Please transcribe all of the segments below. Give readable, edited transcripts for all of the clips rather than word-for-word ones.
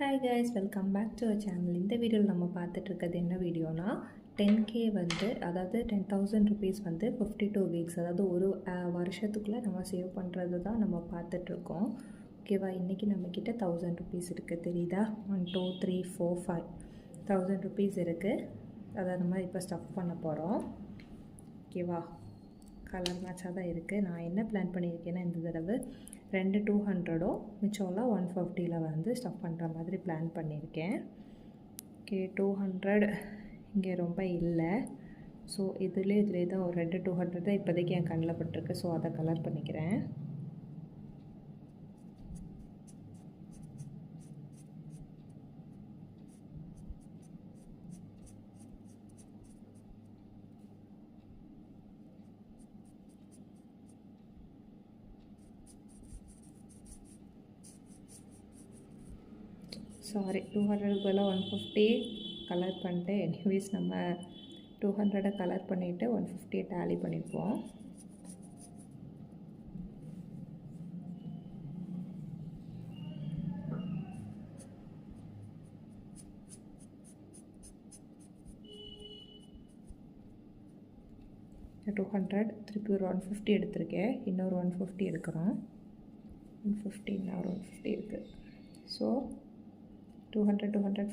Hi guys, welcome back to our channel. இந்த வீடியோவில் நம்ம பார்த்துட்ருக்கிறது என்ன வீடியோனா 10K வந்து, அதாவது 10,000 ருபீஸ் வந்து 52 வீக்ஸ், அதாவது ஒரு வருஷத்துக்குள்ளே நம்ம சேவ் பண்ணுறது தான் நம்ம பார்த்துட்ருக்கோம். ஓகேவா? இன்றைக்கி நம்மக்கிட்ட 1000 ருபீஸ் இருக்குது, தெரியுதா? 1 2 3 4 5 1000 ருபீஸ் இருக்குது. அதை நம்ம இப்போ ஸ்டஃப் பண்ண போகிறோம். ஓகேவா? கலர் மேட்சாக தான் இருக்குது. நான் என்ன பிளான் பண்ணியிருக்கேன்னா, இந்த தடவை 2 200 மிச்சம்லாம் 150 வந்து ஸ்டஃப் பண்ணுற மாதிரி பிளான் பண்ணியிருக்கேன். ஓகே, 200 இங்கே ரொம்ப இல்லை. ஸோ இதுலேயே தான் ஒரு 2 200 தான் இப்போதைக்கு என் கண்ணில் பட்டிருக்கு. ஸோ அதை கலர் பண்ணிக்கிறேன். சாரி, 200க்கு பதிலாக 150 கலர் பண்ணிட்டு, எனிவேஸ் நம்ம 200 கலர் பண்ணிவிட்டு 150 டேலி பண்ணிப்போம். இந்த 200 திருப்பி ஒரு 150 எடுத்திருக்கேன். இன்னொரு 150 எடுக்கிறோம். 150 இன்னொரு 150 இருக்குது. ஸோ 200 200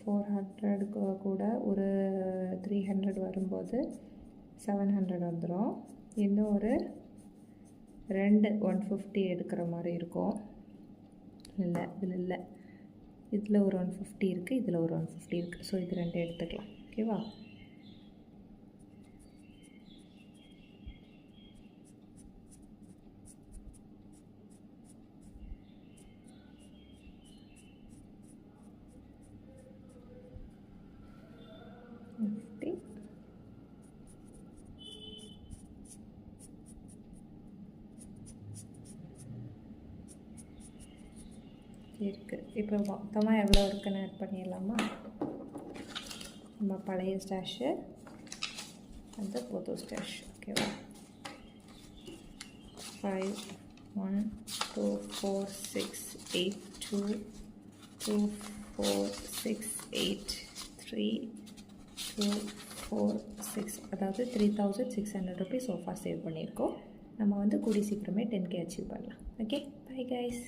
400 கூட ஒரு 300 வரும்போது 700 வந்துடும். இன்னும் ஒரு 2 150 எடுக்கிற மாதிரி இருக்கும். இல்லை, இதில் இல்லை, இதில் ஒரு 150 இருக்குது, இதில் ஒரு 150 இருக்குது. ஸோ இது 2 எடுத்துக்கலாம். ஓகேவா? இருக்குது. இப்போ மொத்தமாக எவ்வளோ இருக்குன்னு ஆட் பண்ணிடலாமா? நம்ம பழைய ஸ்டாஷு அந்த புது ஸ்டாஷ். ஓகேவா? 5 1 2 4 6 8 2 2 4 6 8 3 2 4 6, அதாவது 3600 ருபீஸ் சோஃபா சேவ் பண்ணியிருக்கோம். நம்ம வந்து கூடி சீக்கிரமே 10K அச்சீவ் பண்ணலாம். Okay, bye guys.